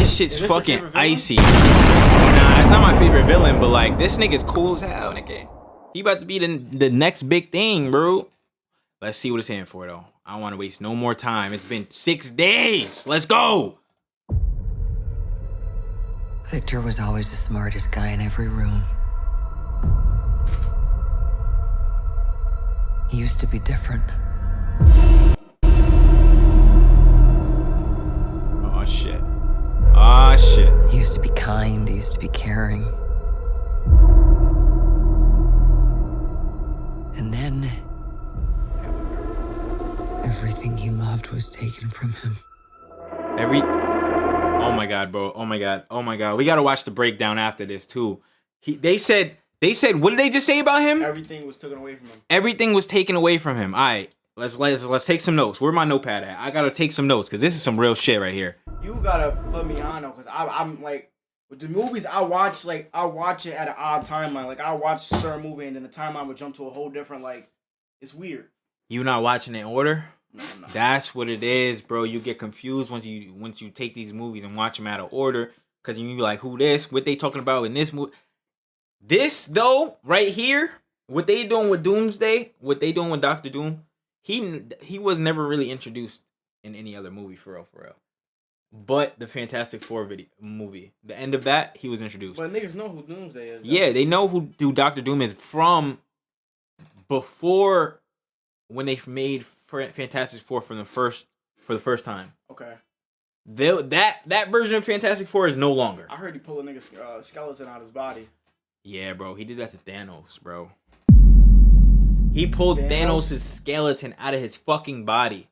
This shit's fucking icy. Nah, it's not my favorite villain, but like this nigga's cool as hell, nigga. He about to be the next big thing, bro. Let's see what it's in for though. I don't want to waste no more time. It's been 6 days. Let's go. Victor was always the smartest guy in every room. He used to be different. Oh shit. Ah shit. He used to be kind. He used to be caring. And then everything he loved was taken from him. Oh my god, bro. Oh my god. Oh my god. We gotta watch the breakdown after this too. They said, what did they just say about him? Everything was taken away from him. Everything was taken away from him. All right, let's take some notes. Where my notepad at? I gotta take some notes because this is some real shit right here. You gotta put me on though, because I'm like, with the movies I watch, like I watch it at an odd timeline. Like I watch a certain movie and then the timeline would jump to a whole different, like, it's weird. You not watching it in order? No, I'm not. That's what it is, bro. You get confused once you take these movies and watch them out of order, because you like, who this? What they talking about in this movie? This though, right here, what they doing with Doomsday, what they doing with Doctor Doom, he was never really introduced in any other movie for real. But the Fantastic Four movie, the end of that, he was introduced. But niggas know who Doomsday is. Though. Yeah, they know who Doctor Doom is from before when they made Fantastic Four for the first time. Okay. That version of Fantastic Four is no longer. I heard he pulled a nigga's skeleton out of his body. Yeah, bro, he did that to Thanos, bro. He pulled Thanos' skeleton out of his fucking body.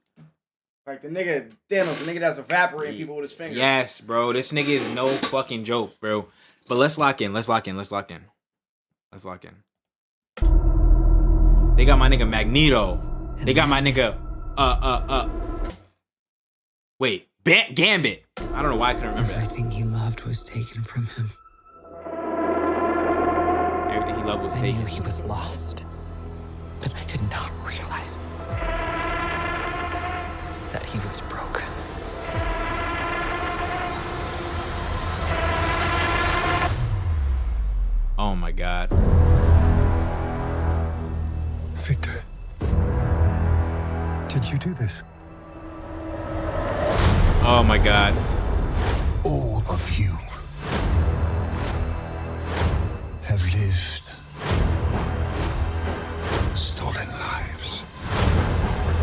Like the nigga Thanos, the nigga that's evaporating people with his fingers. Yes, bro. This nigga is no fucking joke, bro. But let's lock in. They got my nigga Magneto. They got my nigga wait, Gambit. I don't know why I couldn't remember Everything he loved was taken from him. Everything he loved was I taken. knew he was lost, but I did not realize that he was broken. Oh my god. Victor, did you do this? Oh my god. All of you have lived stolen lives.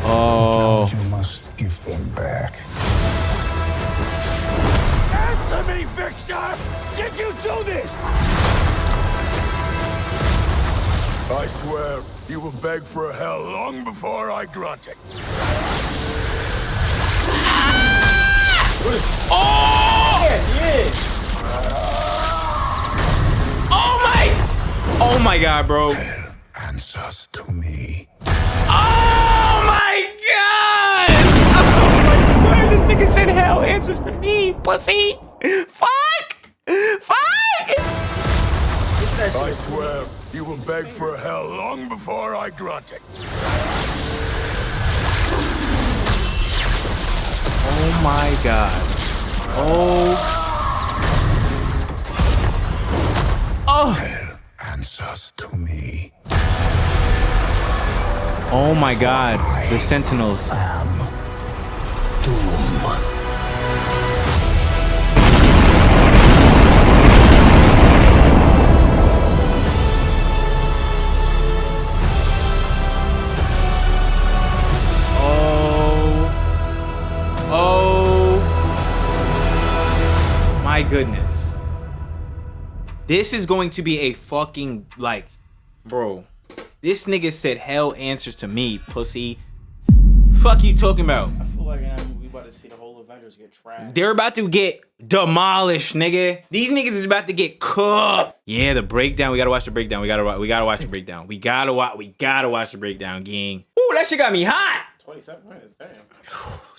Oh. Now you must give them back. Answer me, Victor! Did you do this? I swear, you will beg for hell long before I grant it. Oh! Yeah. Oh my god, bro. Hell answers to me. Oh my god! Oh my god, this nigga said hell answers to me, pussy. Fuck! I swear, you will beg for hell long before I grant it. Oh my god. Oh. Hell answers to me. Oh my god. The Sentinels. Am Doom. My goodness. This is going to be a fucking, like, bro. This nigga said hell answers to me, pussy. Fuck you talking about? I feel like in that movie we about to see the whole Avengers get trashed. They're about to get demolished, nigga. These niggas is about to get cooked. Yeah, the breakdown. We gotta watch the breakdown. We gotta watch the breakdown. We gotta watch the breakdown, gang. Ooh, that shit got me hot. 27 minutes, damn.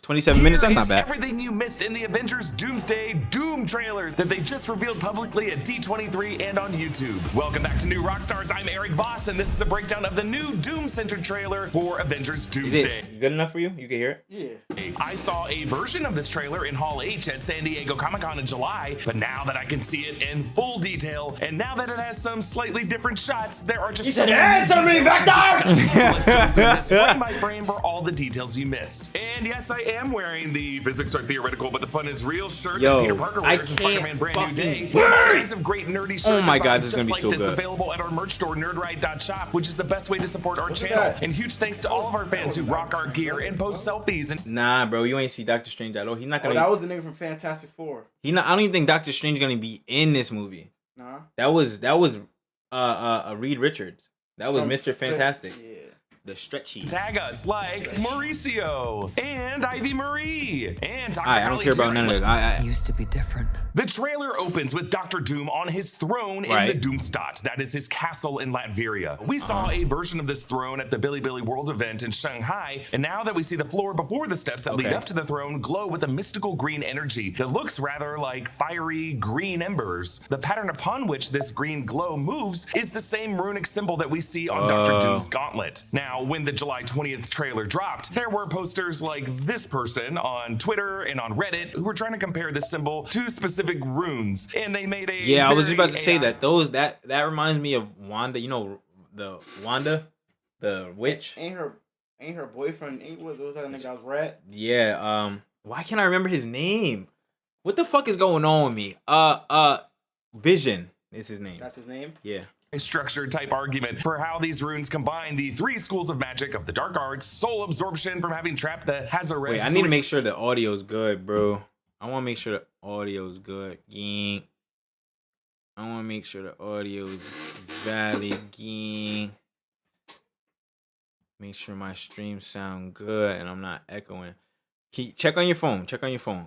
27 minutes, that's Here not is bad. everything you missed in the Avengers Doomsday Doom trailer that they just revealed publicly at D23 and on YouTube. Welcome back to New Rockstars. I'm Eric Voss, and this is a breakdown of the new Doom-centered trailer for Avengers Is Doomsday. it good enough for you? You can hear it? Yeah. I saw a version of this trailer in Hall H at San Diego Comic-Con in July, but now that I can see it in full detail, and now that it has some slightly different shots, there are just so many "Answer me, details to Vector!" discuss. So let's go through this frame by frame for all the details you missed. And yes, I am wearing the physics are theoretical, but the fun is real shirt Yo, that Peter Parker I wears in can't Spider-Man Brand New Day. fucking We have all kinds of great nerdy shirt Oh my God, designs this is gonna be just so like this good. available at our merch store, nerdride.shop, which is the best way to support our channel. that. And huge thanks to all of our fans who rock our gear and post selfies. And Nah, bro, you ain't see Doctor Strange at all. He's not Oh, gonna. that was the nigga from Fantastic Four. I don't even think Doctor Strange gonna be in this movie. Nah. That was Reed Richards. That was From Mr. Fantastic. Yeah. The stretchy. tag us like Mauricio and Ivy Marie and Toxic I don't care about none of that. It used to be different. The trailer opens with Doctor Doom on his throne in Right. the Doomstadt. That is his castle in Latveria. We saw a version of this throne at the Billy World event in Shanghai, and now that we see the floor before the steps that lead Okay. up to the throne glow with a mystical green energy that looks rather like fiery green embers. The pattern upon which this green glow moves is the same runic symbol that we see on Doctor Doom's gauntlet. Now, when the July 20th trailer dropped, there were posters like this person on Twitter and on Reddit who were trying to compare this symbol to specific runes, and they made a Yeah, I was just very about to say AI that. That reminds me of Wanda. You know the Wanda, the witch. Ain't her boyfriend? What was that nigga? I was rat. Yeah. Why can't I remember his name? What the fuck is going on with me? Vision is his name. That's his name. Yeah. structured type argument for how these runes combine the three schools of magic of the dark arts, soul absorption from having trapped the Hazaret. Wait, I need to make sure the audio's good, bro. I want to make sure the audio's good. Ging. I want to make sure the audio's valid. Ging. Make sure my stream sound good and I'm not echoing. Check on your phone. Check on your phone.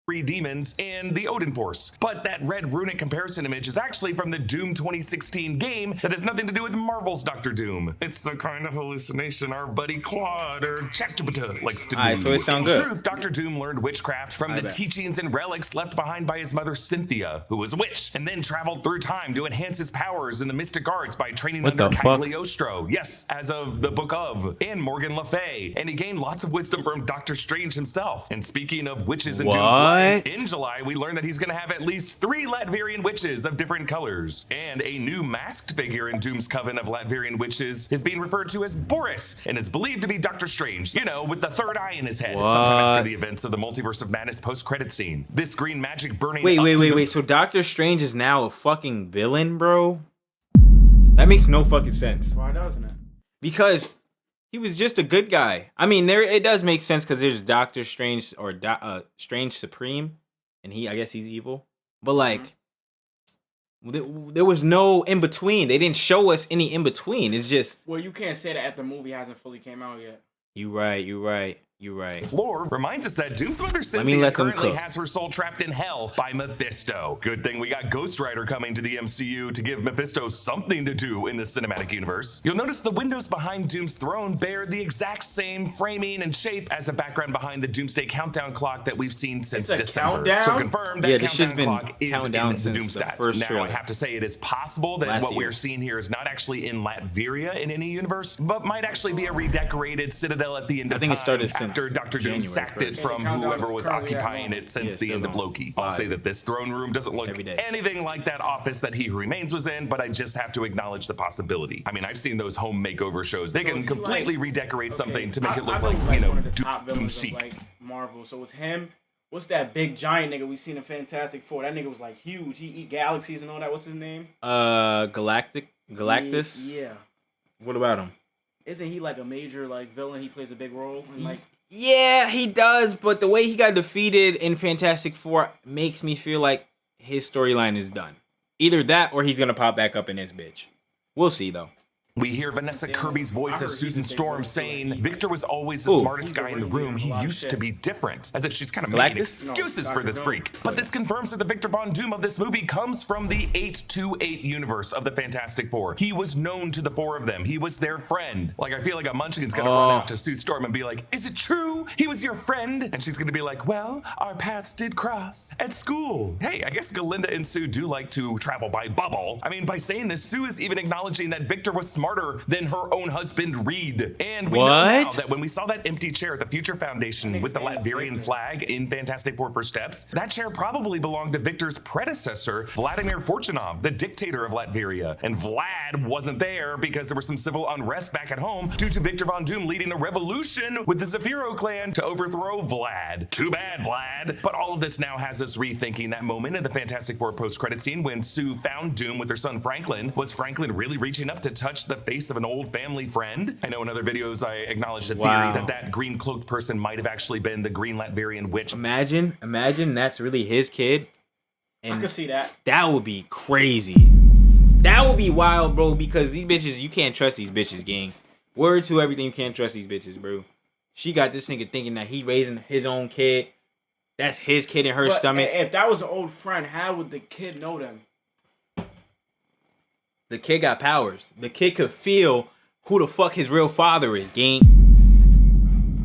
Three demons and the Odin Force. But that red runic comparison image is actually from the Doom 2016 game that has nothing to do with Marvel's Doctor Doom. It's the kind of hallucination our buddy Claude or ChatGPT likes to do. Alright, so it sound In good. truth, Doctor Doom learned witchcraft from the bet. teachings and relics left behind by his mother Cynthia, who was a witch, and then traveled through time to enhance his powers in the mystic arts by training What under the fuck? Cagliostro. Yes, as of the Book of, and Morgan Le Fay. And he gained lots of wisdom from Doctor Strange himself. And speaking of witches and Doom's life, What? in July, we learned that he's going to have at least 3 Latvian witches of different colors. And a new masked figure in Doom's coven of Latvian witches is being referred to as Boris and is believed to be Doctor Strange, you know, with the third eye in his head, sometime after the events of the Multiverse of Madness post-credit scene. This green magic burning up through the- Wait. So Doctor Strange is now a fucking villain, bro? That makes no fucking sense. Why doesn't it? Because he was just a good guy. I mean, it does make sense because there's Doctor Strange or Strange Supreme, and I guess he's evil. But like, there was no in between. They didn't show us any in between. It's just Well, you can't say that the movie hasn't fully came out yet. you right. floor reminds us that Doom's mother me Cynthia let them currently cook. has her soul trapped in hell by Mephisto. Good thing we got Ghost Rider coming to the MCU to give Mephisto something to do in the cinematic universe. You'll notice the windows behind Doom's throne bear the exact same framing and shape as a background behind the Doomsday countdown clock that we've seen since It's a December. countdown? So confirmed that Yeah, this shit's countdown been clock is counting in down the since the Doomsday. first Now I trailer. have to say it is possible that Last what year. we're seeing here is not actually in Latveria in any universe, but might actually be a redecorated citadel at the end I of think it time started since after Dr. Doom January sacked it 1st. from Yeah, the countdown whoever is was currently at occupying one. it since Yeah, the still end of going. Loki. I'll say that this throne room doesn't look Every day. anything like that office that He Who Remains was in, but I just have to acknowledge the possibility. I mean, I've seen those home makeover shows. They So can is he completely like- redecorate Okay, something to make it I look know like, he's you know, one of the top Doom villains chic. of like Marvel. So it's him. What's that big giant nigga we seen in Fantastic Four? That nigga was like huge. He eat galaxies and all that. What's his name? Galactus. Yeah. What about him? Isn't he like a major like villain? He plays a big role in like. Yeah, he does, but the way he got defeated in Fantastic Four makes me feel like his storyline is done. Either that or he's gonna pop back up in this bitch. We'll see though. We hear Vanessa Kirby's voice heard as Susan he's a Storm big saying Victor was always the Ooh. smartest guy in the room. He A lot of used to shit. be different, as if she's kind of making Galactus? excuses No, for this Dr. freak. Doom. But this confirms that the Victor Von Doom of this movie comes from the 828 universe of the Fantastic Four. He was known to the four of them. He was their friend. Like, I feel like a Munchkin's gonna run out to Sue Storm and be like, "Is it true? He was your friend?" And she's gonna be like, "Well, our paths did cross at school." Hey, I guess Galinda and Sue do like to travel by bubble. I mean, by saying this, Sue is even acknowledging that Victor was smarter than her own husband, Reed. And we know now What? that when we saw that empty chair at the Future Foundation with the Latvian flag in Fantastic Four First Steps, that chair probably belonged to Victor's predecessor, Vladimir Fortunov, the dictator of Latveria. And Vlad wasn't there because there was some civil unrest back at home due to Victor Von Doom leading a revolution with the Zafiro clan to overthrow Vlad. Too bad, Vlad. But all of this now has us rethinking that moment in the Fantastic Four post-credit scene when Sue found Doom with her son Franklin. Was Franklin really reaching up to touch the face of an old family friend? I know in other videos I acknowledged the theory that that green cloaked person might have actually been the green Latvian witch. Imagine that's really his kid. And I can see that. that would be crazy. That would be wild, bro, because these bitches, you can't trust these bitches, gang. Word to everything, you can't trust these bitches, bro. She got this nigga thinking that he raising his own kid. That's his kid in her But stomach. if that was an old friend, how would the kid know them? The kid got powers. The kid could feel who the fuck his real father is, gang.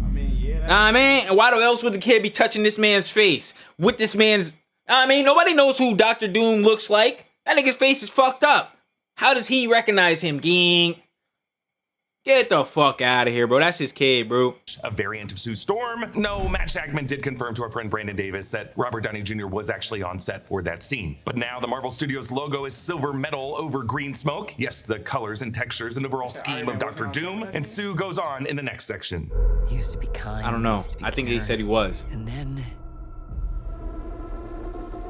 I mean, yeah. Nah, man. And why else would the kid be touching this man's face? With this man's... I mean, nobody knows who Dr. Doom looks like. That nigga's face is fucked up. How does he recognize him, gang? Get the fuck out of here, bro. That's his kid, bro. A variant of Sue Storm. No, Matt Shakman did confirm to our friend Brandon Davis that Robert Downey Jr. was actually on set for that scene. But now the Marvel Studios logo is silver metal over green smoke. Yes, the colors and textures and overall scheme of Dr. Doom. And Sue goes on in the next section. He used to be kind. I don't he know. used to be I think they caring. said he was. And then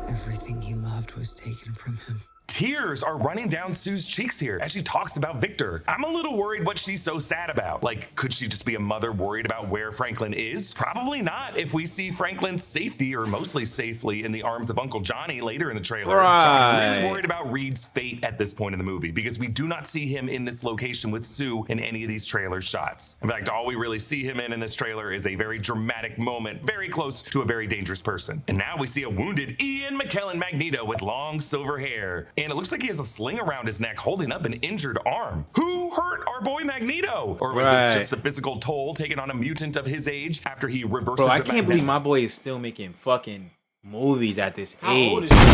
everything he loved was taken from him. Tears are running down Sue's cheeks here as she talks about Victor. I'm a little worried what she's so sad about. Like, could she just be a mother worried about where Franklin is? Probably not if we see Franklin's safety, or mostly safely, in the arms of Uncle Johnny later in the trailer. Right. So I'm really worried about Reed's fate at this point in the movie because we do not see him in this location with Sue in any of these trailer shots. In fact, all we really see him in this trailer is a very dramatic moment, very close to a very dangerous person. And now we see a wounded Ian McKellen Magneto with long silver hair. And it looks like he has a sling around his neck holding up an injured arm. Who hurt our boy Magneto? Or was this just the physical toll taken on a mutant of his age after he reverses Bro, I the can't believe my boy is still making fucking movies at this How old age. is he?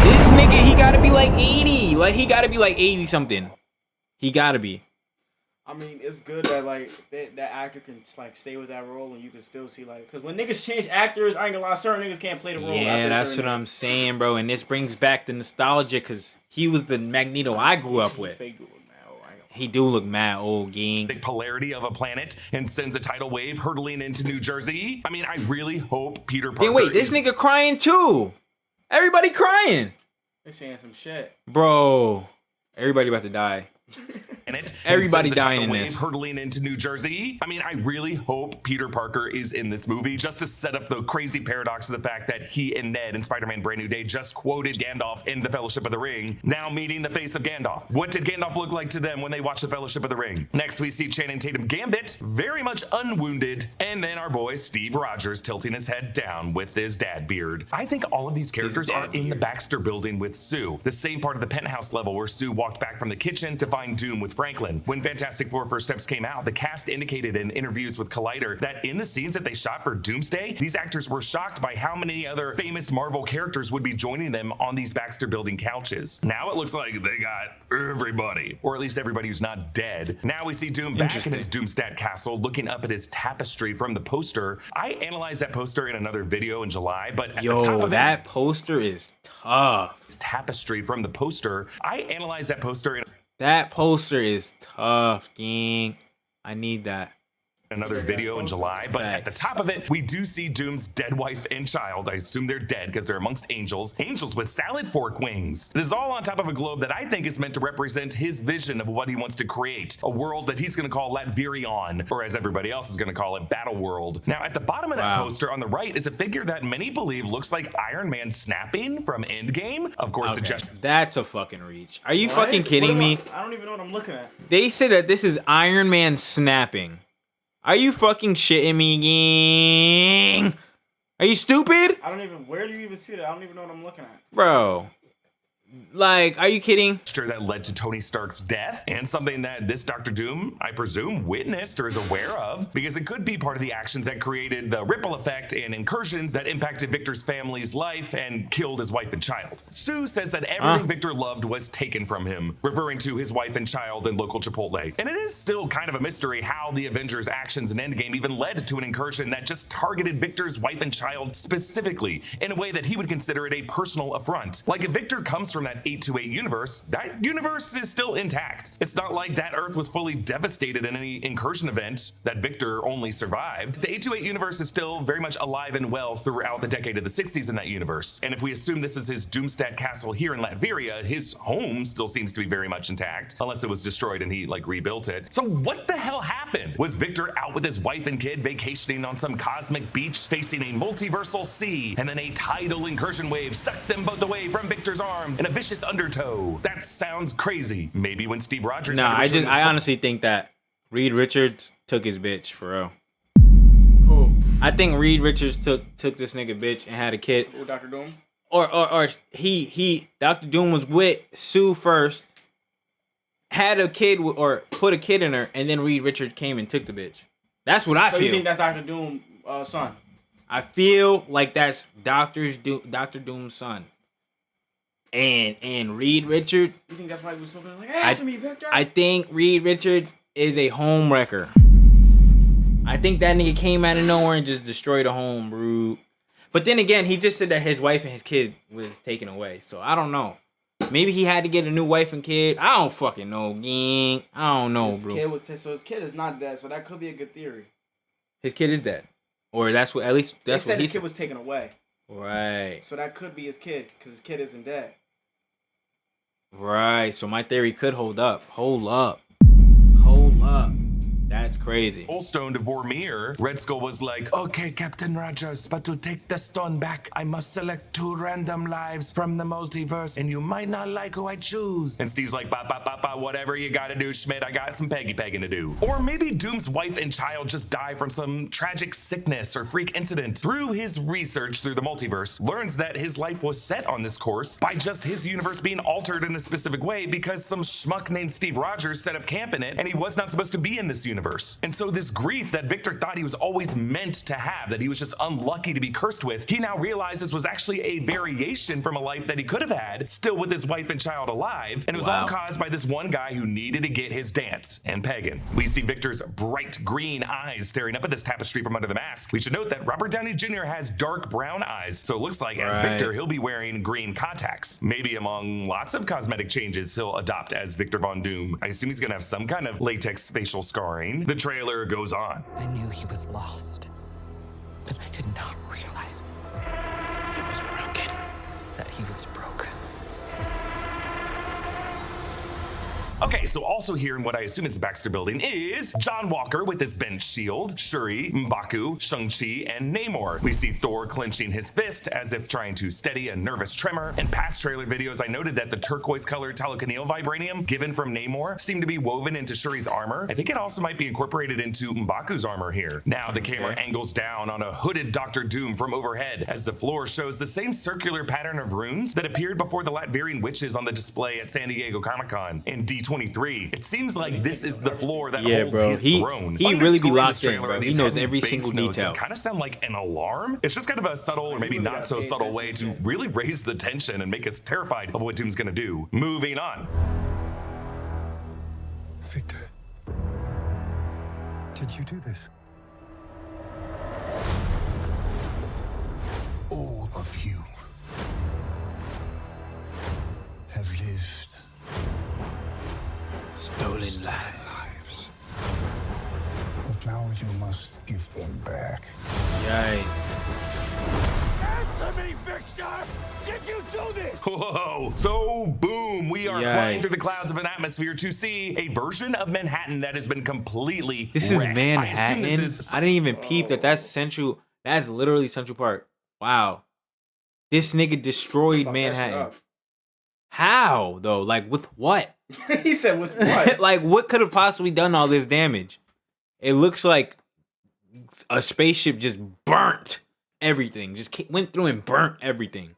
This nigga, he gotta be like 80. Like, he gotta be like 80 something. He gotta be. I mean, it's good that like that actor can like stay with that role and you can still see like, because when niggas change actors, I ain't gonna lie, certain niggas can't play the role. Yeah, after that's certain what I'm saying, bro. And this brings back the nostalgia because he was the Magneto I grew up with. Fake dude now. I ain't gonna- He do look mad old, gang. big polarity of a planet and sends a tidal wave hurtling into New Jersey. I mean, I really hope Peter Parker. Then wait, this is- nigga crying too. Everybody crying. They saying some shit. Bro, everybody about to die. in it. Everybody and sends a dying tidal in wave this. hurtling into New Jersey. I mean, I really hope Peter Parker is in this movie just to set up the crazy paradox of the fact that he and Ned in Spider-Man Brand New Day just quoted Gandalf in The Fellowship of the Ring, now meeting the face of Gandalf. What did Gandalf look like to them when they watched The Fellowship of the Ring? Next, we see Channing Tatum Gambit, very much unwounded, and then our boy Steve Rogers tilting his head down with his dad beard. I think all of these characters are in the Baxter building with Sue, the same part of the penthouse level where Sue walked back from the kitchen to find Doom with Franklin. When Fantastic Four First Steps came out, the cast indicated in interviews with Collider that in the scenes that they shot for Doomsday, these actors were shocked by how many other famous Marvel characters would be joining them on these Baxter building couches. Now it looks like they got everybody, or at least everybody who's not dead. Now we see Doom back in his Doomstat castle looking up at his tapestry from the poster. I analyzed that poster in another video in July, but at the top Yo, of that poster is tough. its tapestry from the poster, I analyzed that poster in That poster is tough, gang. I need that. another video in July, but at the top of it, we do see Doom's dead wife and child. I assume they're dead because they're amongst angels. Angels with salad fork wings. This is all on top of a globe that I think is meant to represent his vision of what he wants to create. A world that he's going to call Latverion, or as everybody else is going to call it, Battle World. Now, at the bottom of that poster on the right is a figure that many believe looks like Iron Man snapping from Endgame. Of course, that's a fucking reach. Are you fucking kidding me? I don't even know what I'm looking at. They said that this is Iron Man snapping. Are you fucking shitting me, gang? Are you stupid? I don't even. Where do you even see that? I don't even know what I'm looking at. Bro. Like, are you kidding? That led to Tony Stark's death, and something that this Dr. Doom, I presume, witnessed or is aware of, because it could be part of the actions that created the ripple effect and incursions that impacted Victor's family's life and killed his wife and child. Sue says that everything Victor loved was taken from him, referring to his wife and child and local Chipotle. And it is still kind of a mystery how the Avengers' actions in Endgame even led to an incursion that just targeted Victor's wife and child specifically, in a way that he would consider it a personal affront. Like, if Victor comes from that 828 universe, that universe is still intact. It's not like that Earth was fully devastated in any incursion event that Victor only survived. The 828 universe is still very much alive and well throughout the decade of the 60s in that universe. And if we assume this is his Doomsday castle here in Latveria, his home still seems to be very much intact, unless it was destroyed and he rebuilt it. So what the hell happened? Was Victor out with his wife and kid vacationing on some cosmic beach facing a multiversal sea, and then a tidal incursion wave sucked them both away from Victor's arms in a vicious undertow? That sounds crazy. Maybe when Steve Rogers. Nah, I honestly think that Reed Richards took his bitch for real. Who? I think Reed Richards took this nigga bitch and had a kid. Who, Dr. Doom? Or he Dr. Doom was with Sue first, had a kid or put a kid in her, and then Reed Richards came and took the bitch. That's what I feel. So you think that's Dr. Doom's son? I feel like that's Dr. Doom's son. And Reed Richards. You think that's why he was so good? Like, answer me, Victor. I think Reed Richards is a home wrecker. I think that nigga came out of nowhere and just destroyed a home, bro. But then again, he just said that his wife and his kid was taken away. So I don't know. Maybe he had to get a new wife and kid. I don't fucking know, gang. I don't know, bro. So his kid is not dead. So that could be a good theory. His kid is dead, or that's what at least that's what he said. His kid was taken away. Right. So that could be his kid, because his kid isn't dead. Right. So my theory could hold up. Hold up. That's crazy. Stone to Vormir, Red Skull was like, "Okay, Captain Rogers, but to take the stone back, I must select 2 random lives from the multiverse, and you might not like who I choose." And Steve's like, whatever you gotta do, Schmidt, I got some pegging to do. Or maybe Doom's wife and child just die from some tragic sickness or freak incident. Through his research through the multiverse, learns that his life was set on this course by just his universe being altered in a specific way because some schmuck named Steve Rogers set up camp in it, and he was not supposed to be in this universe. And so this grief that Victor thought he was always meant to have, that he was just unlucky to be cursed with, he now realizes was actually a variation from a life that he could have had, still with his wife and child alive, and it was all caused by this one guy who needed to get his dance and pagan. We see Victor's bright green eyes staring up at this tapestry from under the mask. We should note that Robert Downey Jr. has dark brown eyes, so it looks like as Victor, he'll be wearing green contacts. Maybe among lots of cosmetic changes he'll adopt as Victor Von Doom. I assume he's gonna have some kind of latex facial scarring. The trailer goes on. I knew he was lost, but I did not realize he was broken. That he was broken. Okay, so also here in what I assume is the Baxter building is John Walker with his bench shield, Shuri, M'Baku, Shang-Chi, and Namor. We see Thor clenching his fist as if trying to steady a nervous tremor. In past trailer videos, I noted that the turquoise-colored telekineal vibranium given from Namor seemed to be woven into Shuri's armor. I think it also might be incorporated into M'Baku's armor here. Now the camera angles down on a hooded Dr. Doom from overhead as the floor shows the same circular pattern of runes that appeared before the Latverian witches on the display at San Diego Comic-Con in D23. It seems like this is the floor that holds his throne. He really be locked in, bro. He knows every single detail. Kind of sound like an alarm. It's just kind of a subtle or maybe not so subtle way to really raise the tension and make us terrified of what Doom's gonna do. Moving on. Victor, did you do this? All of you have lived stolen lives. But now you must give them back. Yikes. Answer me, Victor! Did you do this? Whoa! So, boom, we are flying through the Yikes. clouds of an atmosphere to see a version of Manhattan that has been completely This is wrecked. I assume Manhattan. this is- I didn't even peep that's Central. That's literally Central Park. Wow. This nigga destroyed Fuck that shit Manhattan. up. How though? Like with what? He said with what? Like what could have possibly done all this damage? It looks like a spaceship just burnt everything. Just went through and burnt everything.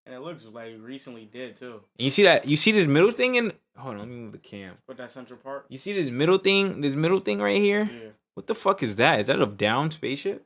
And it looks like recently did too. And you see that? You see this middle thing in? Hold on, let me move the cam. With that Central Park. You see this middle thing? This middle thing right here? Yeah. What the fuck is that? Is that a downed spaceship?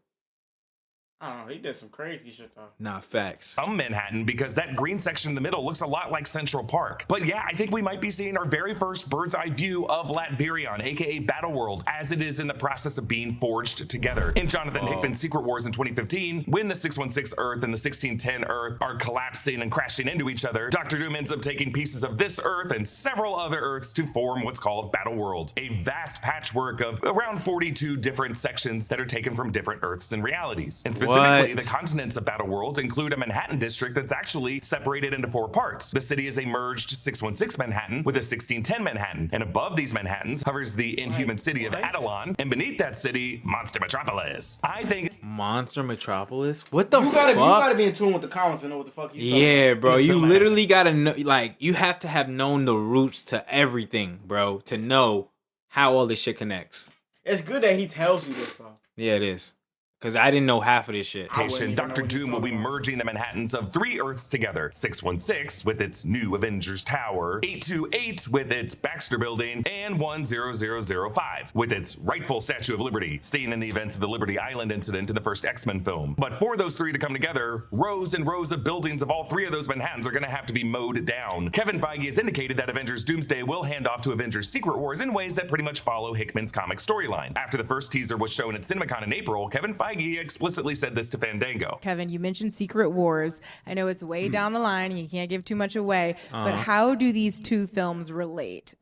I don't know. He did some crazy shit though. Nah, facts. From Manhattan because that green section in the middle looks a lot like Central Park. But yeah, I think we might be seeing our very first bird's eye view of Latverion, aka Battleworld, as it is in the process of being forged together. In Jonathan Hickman's Secret Wars in 2015, when the 616 Earth and the 1610 Earth are collapsing and crashing into each other, Dr. Doom ends up taking pieces of this Earth and several other Earths to form what's called Battleworld, a vast patchwork of around 42 different sections that are taken from different Earths and realities. And specifically, the continents of Battleworld include a Manhattan district that's actually separated into 4 parts. The city is a merged 616 Manhattan with a 1610 Manhattan, and above these Manhattans hovers the inhuman city of Adelon, and beneath that city, Monster Metropolis. I think Monster Metropolis? What the You fuck? gotta be in tune with the comments and know what the fuck he's talking Yeah, about. bro. It's You filmatic. literally gotta know. Like, you have to have known the roots to everything, bro, to know how all this shit connects. It's good that he tells you this though. Yeah, it is. Because I didn't know half of this shit. I wouldn't even know Dr. what he's Doom will be talking about. merging the Manhattans of 3 Earths together. 616 with its new Avengers Tower, 828 with its Baxter Building, and 10005 with its rightful Statue of Liberty, seen in the events of the Liberty Island incident in the first X-Men film. But for those 3 to come together, rows and rows of buildings of all 3 of those Manhattans are going to have to be mowed down. Kevin Feige has indicated that Avengers Doomsday will hand off to Avengers Secret Wars in ways that pretty much follow Hickman's comic storyline. After the first teaser was shown at CinemaCon in April, Kevin Feige explicitly said this to Fandango. Kevin, you mentioned Secret Wars. I know it's way down the line. You can't give too much away. But how do these two films relate?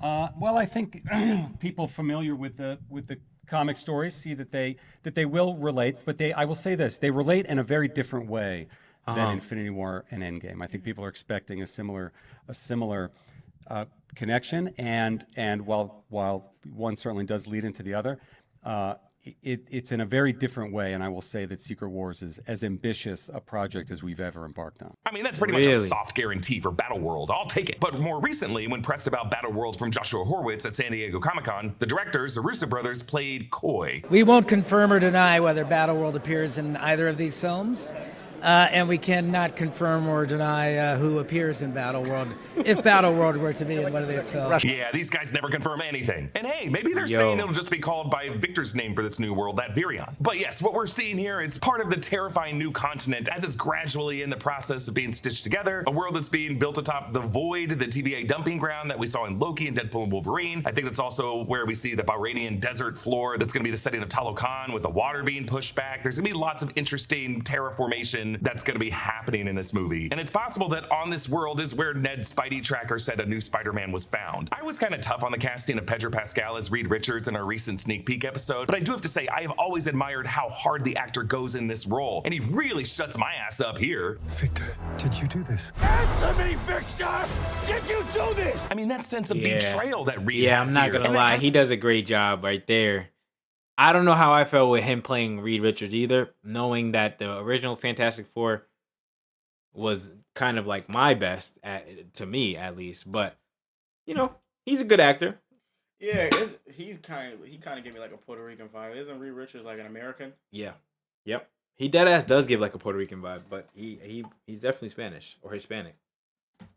Well, I think people familiar with the comic stories see that they will relate, but I will say this: they relate in a very different way than Infinity War and Endgame. I think people are expecting a similar connection, and while one certainly does lead into the other, it's in a very different way. And I will say that Secret Wars is as ambitious a project as we've ever embarked on. I mean, that's pretty much a Really? soft guarantee for Battleworld. I'll take it. But more recently, when pressed about Battleworld from Joshua Horowitz at San Diego Comic-Con, the directors, the Russo brothers, played coy. We won't confirm or deny whether Battleworld appears in either of these films, and we cannot confirm or deny who appears in Battleworld, if Battleworld were to be in one of these films. Yeah, these guys never confirm anything. And hey, maybe they're Yo. saying it'll just be called by Victor's name for this new world, Latverion. But yes, what we're seeing here is part of the terrifying new continent as it's gradually in the process of being stitched together. A world that's being built atop the void, the TVA dumping ground that we saw in Loki and Deadpool and Wolverine. I think that's also where we see the Bahrainian desert floor that's going to be the setting of Talokan with the water being pushed back. There's going to be lots of interesting terraformation that's going to be happening in this movie. And it's possible that on this world is where Ned's Spidey tracker said a new Spider-Man was found. I was kind of tough on the casting of Pedro Pascal as Reed Richards in our recent sneak peek episode, but I do have to say I have always admired how hard the actor goes in this role, and he really shuts my ass up here. Victor, did you do this? Answer me, Victor! Did you do this? I mean, that sense of Yeah. betrayal that Reed Yeah, has I'm not here. gonna And lie. that- He does a great job right there. I don't know how I felt with him playing Reed Richards either, knowing that the original Fantastic Four was kind of like my best to me at least. But you know, he's a good actor. Yeah, he kind of gave me like a Puerto Rican vibe. Isn't Reed Richards like an American? Yeah. Yep. He deadass does give like a Puerto Rican vibe, but he's definitely Spanish or Hispanic.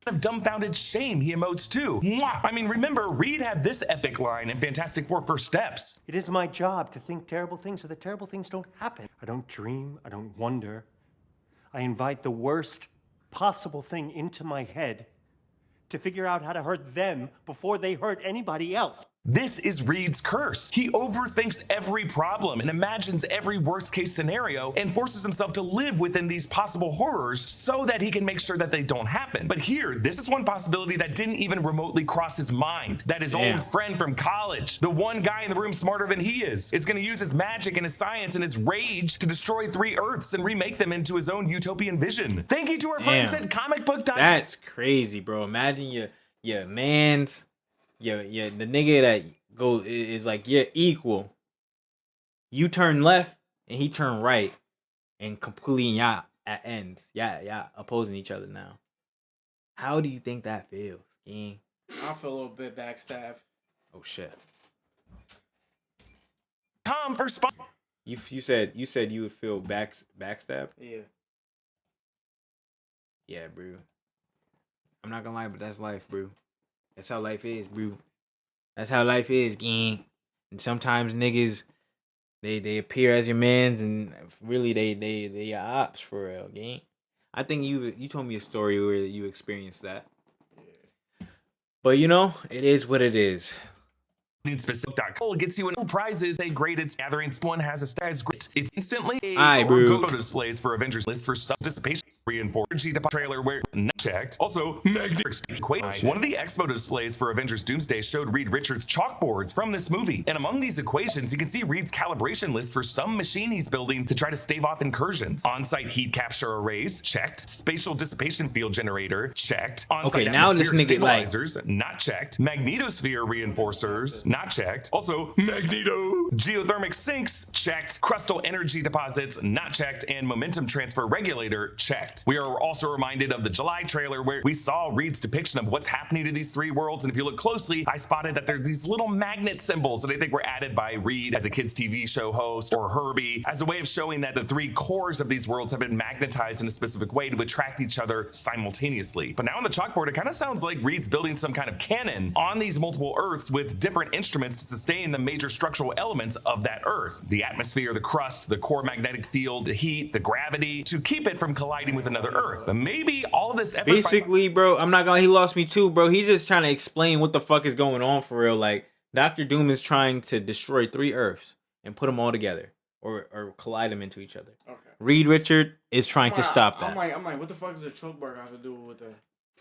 Of dumbfounded shame he emotes too. Mwah! I mean, remember, Reed had this epic line in Fantastic Four First Steps. It is my job to think terrible things so that terrible things don't happen. I don't dream, I don't wonder. I invite the worst possible thing into my head to figure out how to hurt them before they hurt anybody else. This is Reed's curse. He overthinks every problem and imagines every worst case scenario and forces himself to live within these possible horrors so that he can make sure that they don't happen. But here, this is one possibility that didn't even remotely cross his mind. That his old friend from college, the one guy in the room smarter than he is going to use his magic and his science and his rage to destroy 3 Earths and remake them into his own utopian vision. Thank you to our friends at Comic Book. That's crazy, bro. Imagine your man's the nigga that is like you're equal. You turn left and he turn right, and completely y'all at ends. Yeah, opposing each other now. How do you think that feels, gang? I feel a little bit backstabbed. Oh shit. Tom for spot. You said you would feel backstabbed? Yeah. Yeah, bro. I'm not gonna lie, but that's life, bro. That's how life is, bro. That's how life is, gang. And sometimes niggas, they appear as your mans, and really they your ops for real, gang. I think you told me a story where you experienced that. Yeah. But it is what it is. Specific gets you in prizes. They graded gatherings. One has a status grid. It's instantly bro. Go displays for Avengers list for some dissipation. Reinforced trailer where not checked. Also, one of the expo displays for Avengers Doomsday showed Reed Richards chalkboards from this movie. And among these equations, you can see Reed's calibration list for some machine he's building to try to stave off incursions. On-site heat capture arrays, checked. Spatial dissipation field generator, checked. On-site now this nigga stabilizers, not checked. Magnetosphere reinforcers, not checked. Also, Magneto. Geothermic sinks, checked. Crustal energy deposits, not checked. And momentum transfer regulator, checked. We are also reminded of the July trailer where we saw Reed's depiction of what's happening to these 3 worlds. And if you look closely, I spotted that there's these little magnet symbols that I think were added by Reed as a kids TV show host, or Herbie, as a way of showing that the 3 cores of these worlds have been magnetized in a specific way to attract each other simultaneously. But now on the chalkboard, it kind of sounds like Reed's building some kind of cannon on these multiple Earths with different instruments to sustain the major structural elements of that Earth. The atmosphere, the crust, the core magnetic field, the heat, the gravity, to keep it from colliding with another Earth. But maybe all of this effort basically, bro, I'm not gonna, he lost me too, bro. He's just trying to explain what the fuck is going on for real. Like, Dr. Doom is trying to destroy 3 Earths and put them all together or collide them into each other. Okay. Reed Richard is trying to stop that. I'm like, what the fuck does a chalkboard have to do with that?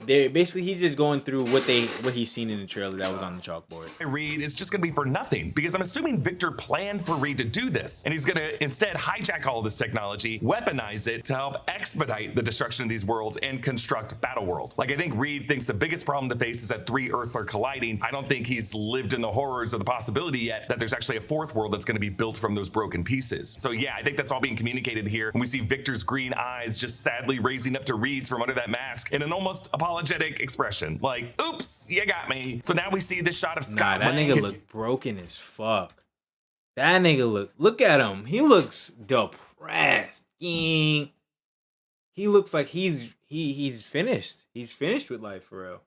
Basically, he's just going through what he's seen in the trailer that was on the chalkboard. Reed is just gonna be for nothing, because I'm assuming Victor planned for Reed to do this, and he's gonna instead hijack all of this technology, weaponize it to help expedite the destruction of these worlds and construct Battleworld. Like, I think Reed thinks the biggest problem to face is that 3 Earths are colliding. I don't think he's lived in the horrors of the possibility yet that there's actually a 4th world that's gonna be built from those broken pieces. So yeah, I think that's all being communicated here. And we see Victor's green eyes just sadly raising up to Reed's from under that mask in an almost apologetic expression, like, oops, you got me. So now we see this shot of Scott that Lang. nigga look broken as fuck. That nigga look at him. He looks depressed. He looks like he's finished. He's finished with life for real.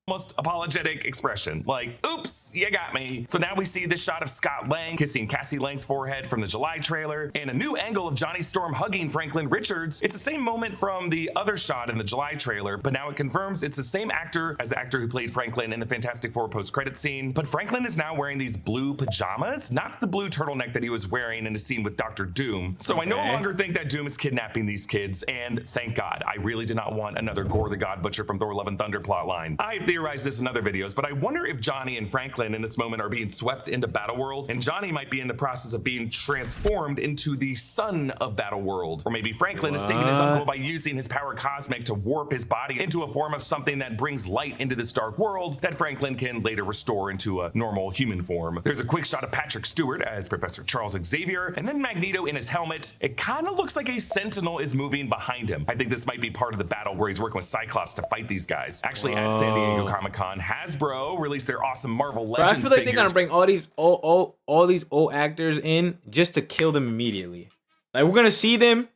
Almost apologetic expression, like, oops, you got me. So now we see this shot of Scott Lang kissing Cassie Lang's forehead from the July trailer, and a new angle of Johnny Storm hugging Franklin Richards. It's the same moment from the other shot in the July trailer, but now it confirms it's the same actor as the actor who played Franklin in the Fantastic Four post-credit scene. But Franklin is now wearing these blue pajamas, not the blue turtleneck that he was wearing in a scene with Dr. Doom. So I no longer think that Doom is kidnapping these kids, and thank God. I really did not want another Gore the God Butcher from Thor Love and Thunder plotline. I've theorized this in other videos, but I wonder if Johnny and Franklin in this moment are being swept into Battleworld, and Johnny might be in the process of being transformed into the son of Battleworld. Or maybe Franklin is saving his uncle by using his power cosmic to warp his body into a form of something that brings light into this dark world that Franklin can later restore into a normal human form. There's a quick shot of Patrick Stewart as Professor Charles Xavier, and then Magneto in his helmet. It kind of looks like a Sentinel is moving behind him. I think this might be part of the battle where he's working with Cyclops to fight these guys. Actually, at San Diego Comic-Con, Hasbro released their awesome Marvel Legends I feel like figures. they're gonna bring all these old actors in just to kill them immediately. Like, we're gonna see them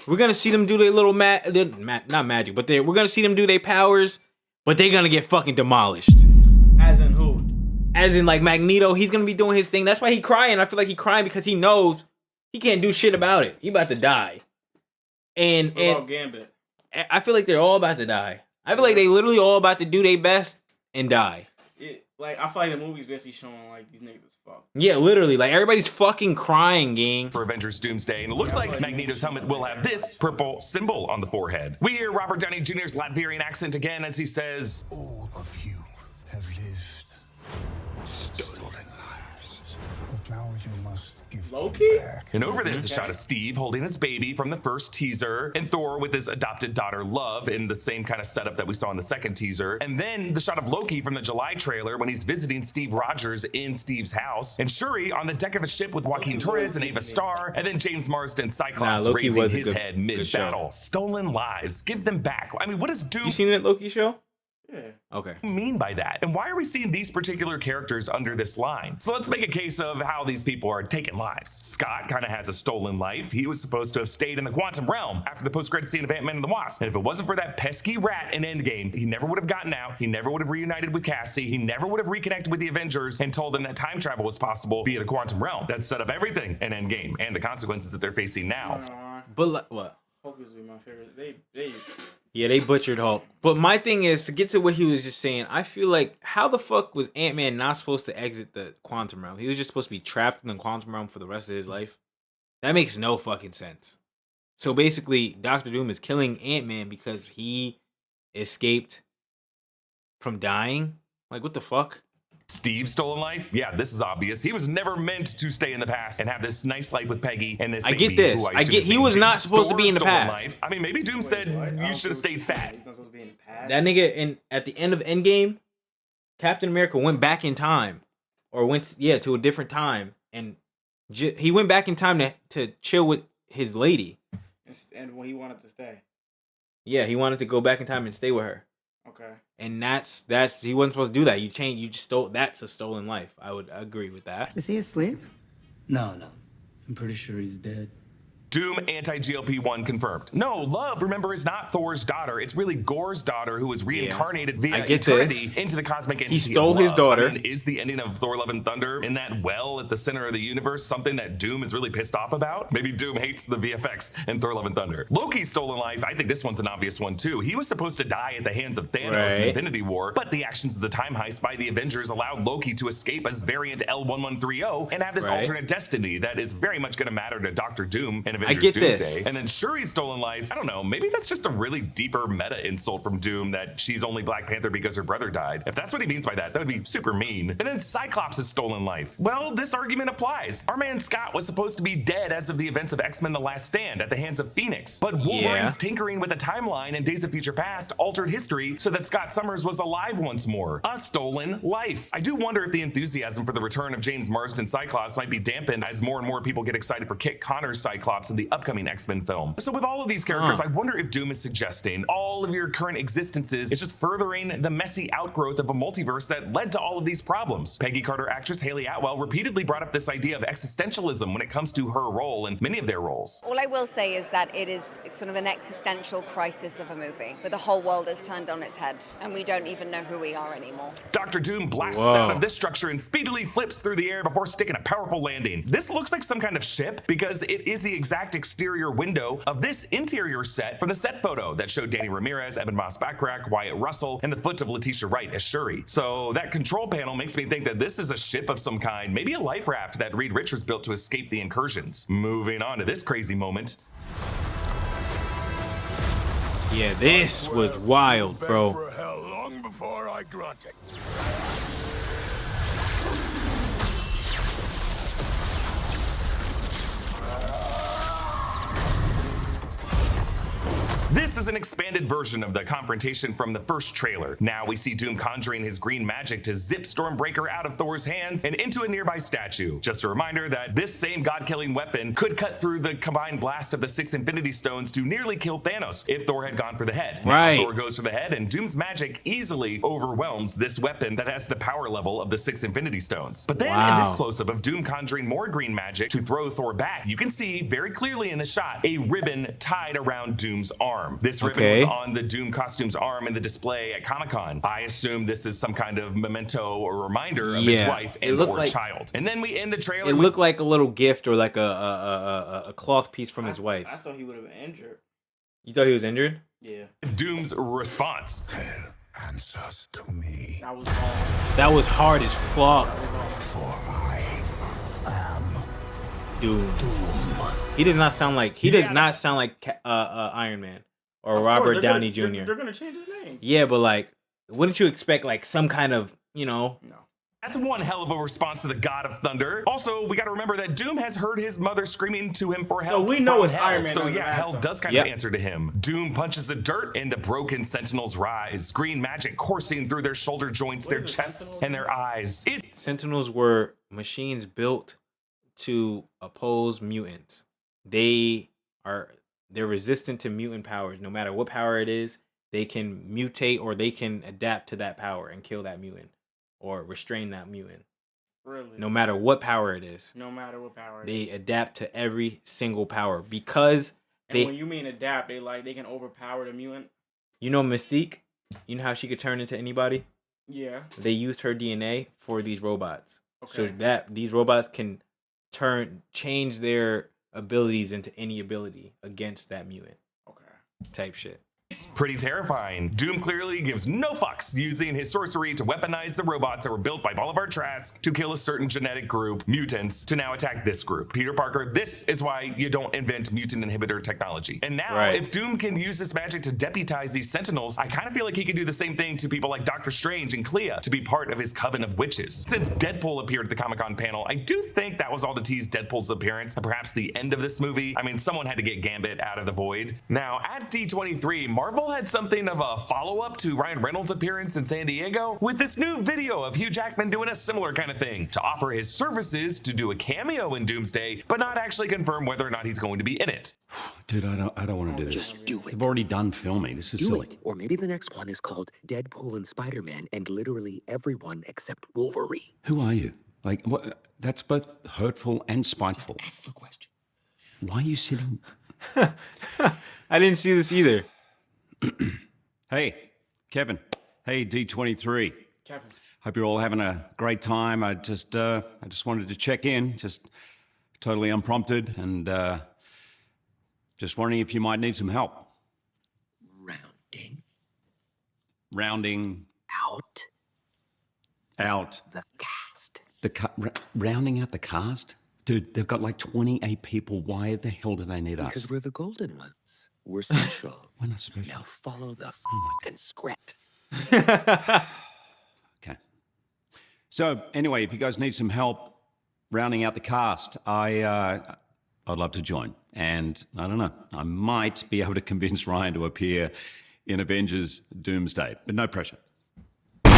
do their little not magic, but we're gonna see them do their powers, but they're gonna get fucking demolished. As in who? As in, like, Magneto, he's gonna be doing his thing. That's why he crying. I feel like he crying because he knows he can't do shit about it. He about to die. And Gambit? I feel like they're all about to die. I feel like they literally all about to do their best and die. like I feel like the movie's basically showing like these niggas is fucked. Yeah, literally, like everybody's fucking crying, gang. For Avengers Doomsday, and it looks like Magneto's helmet will have this purple symbol on the forehead. We hear Robert Downey Jr.'s Latvian accent again as he says, All of you have lived stolen lives. But now you must give them back. and over this, a shot of Steve holding his baby from the first teaser, and Thor with his adopted daughter Love in the same kind of setup that we saw in the second teaser, and then the shot of Loki from the July trailer when he's visiting Steve Rogers in Steve's house, and Shuri on the deck of a ship with Joaquin Torres and Ava Starr, and then James Marsden Cyclops Loki raising was a his good- head good mid-battle. Stolen lives, give them back. I mean, what does Doom You seen that Loki show? Yeah. Okay. mean by that? And why are we seeing these particular characters under this line? So let's make a case of how these people are taking lives. Scott kind of has a stolen life. He was supposed to have stayed in the quantum realm after the post-credit scene of Ant-Man and the Wasp. And if it wasn't for that pesky rat in Endgame, he never would have gotten out. He never would have reunited with Cassie. He never would have reconnected with the Avengers and told them that time travel was possible via the quantum realm. That set up everything in Endgame and the consequences that they're facing now. But what? Hulk is my favorite. Yeah, they butchered Hulk. But my thing is, to get to what he was just saying, I feel like, how the fuck was Ant-Man not supposed to exit the quantum realm? He was just supposed to be trapped in the quantum realm for the rest of his life? That makes no fucking sense. So basically, Doctor Doom is killing Ant-Man because he escaped from dying? Like, what the fuck? Steve's stolen life? Yeah, this is obvious. He was never meant to stay in the past and have this nice life with Peggy and this I baby, get this. who I assume get is he named was not James. supposed to be in the Stolen past. life. I mean, maybe Doom said you should have stayed fat. That nigga at the end of Endgame, Captain America went back in time, or went to a different time, and he went back in time to chill with his lady. And when he wanted to stay. Yeah, he wanted to go back in time and stay with her. Okay. And that's he wasn't supposed to do that. You just stole. That's a stolen life. I would agree with that. Is he asleep? No. I'm pretty sure he's dead. Doom anti-GLP-1 confirmed. No, Love, remember, is not Thor's daughter. It's really Gore's daughter who was reincarnated via I get eternity this. into the cosmic entity. He stole of his Love. daughter. I mean, is the ending of Thor: Love and Thunder in that well at the center of the universe something that Doom is really pissed off about? Maybe Doom hates the VFX in Thor: Love and Thunder. Loki's stolen life, I think this one's an obvious one too. He was supposed to die at the hands of Thanos in Right. Infinity War, but the actions of the time heist by the Avengers allowed Loki to escape as variant L1130 and have this Right. alternate destiny that is very much going to matter to Doctor Doom and Avengers get Doomsday. this. And then Shuri's stolen life, I don't know, maybe that's just a really deeper meta insult from Doom that she's only Black Panther because her brother died. If that's what he means by that, that would be super mean. And then Cyclops' stolen life. Well, this argument applies. Our man Scott was supposed to be dead as of the events of X-Men The Last Stand at the hands of Phoenix. But Wolverine's tinkering with the timeline and Days of Future Past altered history so that Scott Summers was alive once more. A stolen life. I do wonder if the enthusiasm for the return of James Marsden Cyclops might be dampened as more and more people get excited for Kit Connor's Cyclops in the upcoming X-Men film. So with all of these characters, I wonder if Doom is suggesting all of your current existences is just furthering the messy outgrowth of a multiverse that led to all of these problems. Peggy Carter actress Haley Atwell repeatedly brought up this idea of existentialism when it comes to her role and many of their roles. All I will say is that it is sort of an existential crisis of a movie, where the whole world is turned on its head, and we don't even know who we are anymore. Dr. Doom blasts out of this structure and speedily flips through the air before sticking a powerful landing. This looks like some kind of ship because it is the exact exterior window of this interior set from the set photo that showed Danny Ramirez, Evan Moss Backrack, Wyatt Russell, and the foot of Letitia Wright as Shuri. So that control panel makes me think that this is a ship of some kind, maybe a life raft that Reed Richards built to escape the incursions. Moving on to this crazy moment. Yeah, this was wild, bro. For hell long before I grunt it. This is an expanded version of the confrontation from the first trailer. Now we see Doom conjuring his green magic to zip Stormbreaker out of Thor's hands and into a nearby statue. Just a reminder that this same god-killing weapon could cut through the combined blast of the 6 Infinity Stones to nearly kill Thanos if Thor had gone for the head. Right. Now Thor goes for the head and Doom's magic easily overwhelms this weapon that has the power level of the 6 Infinity Stones. But then in this close-up of Doom conjuring more green magic to throw Thor back, you can see very clearly in the shot a ribbon tied around Doom's arm. This ribbon was on the Doom costume's arm in the display at Comic-Con. I assume this is some kind of memento or reminder of his wife and or child. And then we end the trailer. It looked like a little gift or like a cloth piece from his wife. I thought he would have been injured. You thought he was injured? Yeah. Doom's response. answers to me. That was hard. That was hard as fuck. For I am Doom. Doom. He does not sound like Iron Man or Of Robert course, Downey they're Jr. They're gonna change his name. Yeah, but like, wouldn't you expect like some kind of, you know? No. That's one hell of a response to the God of Thunder. Also, we got to remember that Doom has heard his mother screaming to him for help. So we know from it's hell. Iron Man. So as the yeah, hell master. does kind of answer to him. Doom punches the dirt and the broken Sentinels rise. Green magic coursing through their shoulder joints, their chests, and their eyes. Sentinels were machines built to oppose mutants. They're resistant to mutant powers. No matter what power it is, they can mutate or they can adapt to that power and kill that mutant or restrain that mutant. Really? No matter what power it is. No matter what power it They is. adapt to every single power because And when you mean adapt, they can overpower the mutant. You know Mystique? You know how she could turn into anybody? Yeah. They used her DNA for these robots. Okay. So that these robots can change their abilities into any ability against that mutant. Okay. Type shit. It's pretty terrifying. Doom clearly gives no fucks, using his sorcery to weaponize the robots that were built by Bolivar Trask to kill a certain genetic group, mutants, to now attack this group. Peter Parker, this is why you don't invent mutant inhibitor technology. And now, if Doom can use this magic to deputize these Sentinels, I kind of feel like he can do the same thing to people like Doctor Strange and Clea to be part of his coven of witches. Since Deadpool appeared at the Comic-Con panel, I do think that was all to tease Deadpool's appearance and perhaps the end of this movie. I mean, someone had to get Gambit out of the void. Now, at D23, Marvel had something of a follow-up to Ryan Reynolds' appearance in San Diego with this new video of Hugh Jackman doing a similar kind of thing to offer his services to do a cameo in Doomsday, but not actually confirm whether or not he's going to be in it. Dude, I don't want to do this. Just do it. They've already done filming. This is silly. Or maybe the next one is called Deadpool and Spider-Man and literally everyone except Wolverine. Who are you? Like, what? That's both hurtful and spiteful. Ask the question. Why are you sitting? I didn't see this either. Hey, Kevin. Hey, D23. Kevin. Hope you're all having a great time. I just wanted to check in, just totally unprompted, and just wondering if you might need some help. Rounding out the cast. Rounding out the cast? Dude, they've got like 28 people. Why the hell do they need us? Because we're the golden ones. We're special. We're not special. Now follow the f***ing script. Okay. So anyway, if you guys need some help rounding out the cast, I'd love to join. And I don't know, I might be able to convince Ryan to appear in Avengers Doomsday, but no pressure. If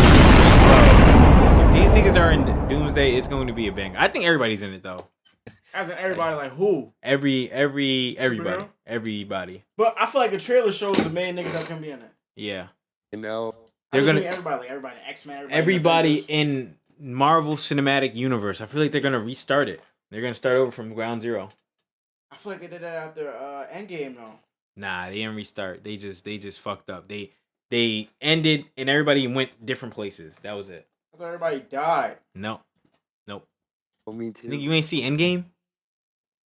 these niggas are in Doomsday, it's going to be a bang. I think everybody's in it though. As in everybody, like who? Everybody. Superhero? Everybody. But I feel like the trailer shows the main niggas that's gonna be in it. Yeah. You know, They're gonna everybody, X-Men, everybody in Marvel Cinematic Universe. I feel like they're gonna restart it. They're gonna start over from ground zero. I feel like they did that after Endgame though. Nah, they didn't restart. They just fucked up. They ended and everybody went different places. That was it. I thought everybody died. Nope. Well, me too. Think you ain't see Endgame?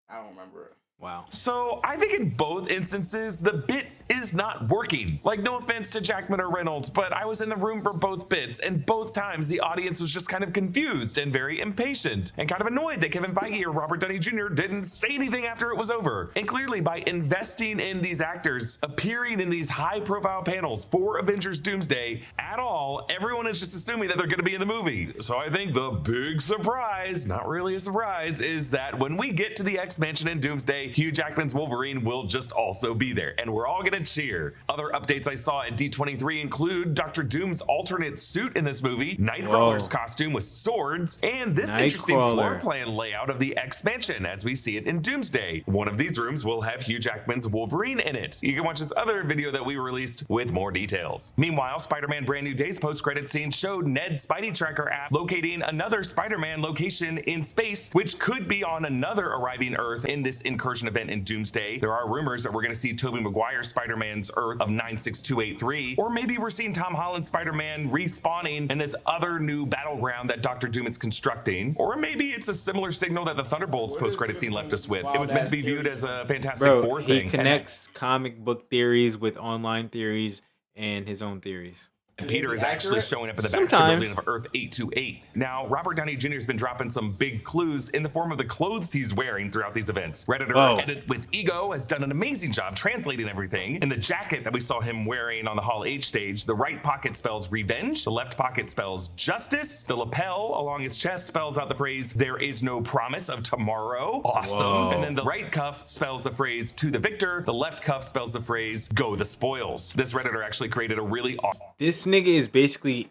I don't remember it. Wow. So I think in both instances, the bit is not working. Like, no offense to Jackman or Reynolds, but I was in the room for both bits, and both times the audience was just kind of confused and very impatient and kind of annoyed that Kevin Feige or Robert Downey Jr. didn't say anything after it was over. And clearly, by investing in these actors appearing in these high-profile panels for Avengers Doomsday at all, everyone is just assuming that they're going to be in the movie. So I think the big surprise, not really a surprise, is that when we get to the X-Mansion in Doomsday, Hugh Jackman's Wolverine will just also be there, and we're all gonna cheer. Other updates I saw at D23 include Dr. Doom's alternate suit in this movie, Nightcrawler's costume with swords, and this interesting floor plan layout of the X-Mansion as we see it in Doomsday. One of these rooms will have Hugh Jackman's Wolverine in it. You can watch this other video that we released with more details. Meanwhile, Spider-Man Brand New Day's post-credit scene showed Ned's Spidey Tracker app locating another Spider-Man location in space, which could be on another arriving Earth in this incursion event in Doomsday. There are rumors that we're going to see Tobey Maguire's Spider-Man's Earth of 96283, or maybe we're seeing Tom Holland's Spider-Man respawning in this other new battleground that Dr. Doom is constructing, or maybe it's a similar signal that the Thunderbolts post-credit scene left us with. It was meant to be viewed as a Fantastic Four thing. He connects comic book theories with online theories and his own theories. And Peter is actually showing up in the Baxter Sometimes. building of Earth 828. Now, Robert Downey Jr. has been dropping some big clues in the form of the clothes he's wearing throughout these events. Redditor Edit with Ego has done an amazing job translating everything. In the jacket that we saw him wearing on the Hall H stage, the right pocket spells revenge, the left pocket spells justice, the lapel along his chest spells out the phrase, there is no promise of tomorrow. Awesome. Whoa. And then the right cuff spells the phrase, to the victor. The left cuff spells the phrase, go the spoils. This Redditor actually created a really awesome... This nigga is basically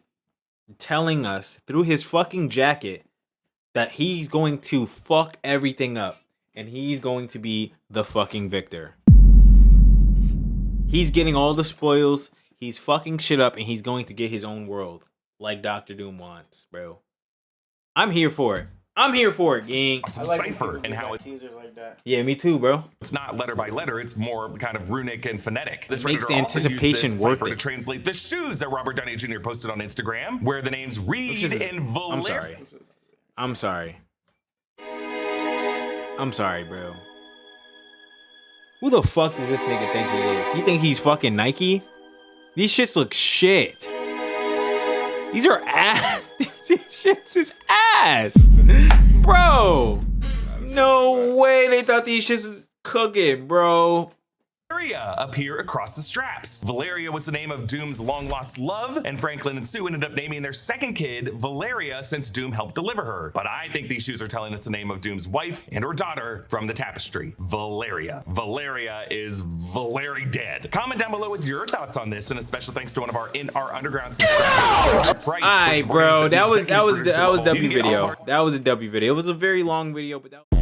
telling us through his fucking jacket that he's going to fuck everything up and he's going to be the fucking victor. He's getting all the spoils, he's fucking shit up, and he's going to get his own world like Dr. Doom wants, bro. I'm here for it. I'm here for it, gang. Some cipher and how it teasers like that. Yeah, me too, bro. It's not letter by letter, it's more kind of runic and phonetic. This makes Redditor the also used anticipation this worth cipher it. to translate the shoes that Robert Downey Jr. posted on Instagram, where the names Reed and Valeria. I'm sorry. I'm sorry, bro. Who the fuck does this nigga think he is? You think he's fucking Nike? These shits look shit. These are ass. These shits is ass. Bro. No way they thought these shits was cooking, bro. Valeria appear across the straps. Valeria was the name of Doom's long-lost love, and Franklin and Sue ended up naming their second kid Valeria since Doom helped deliver her. But I think these shoes are telling us the name of Doom's wife and her daughter from the tapestry, Valeria. Valeria is Valeri dead. Comment down below with your thoughts on this, and a special thanks to one of our In Our Underground subscribers. Alright, bro. That was W video. That was a W video. It was a very long video, but that was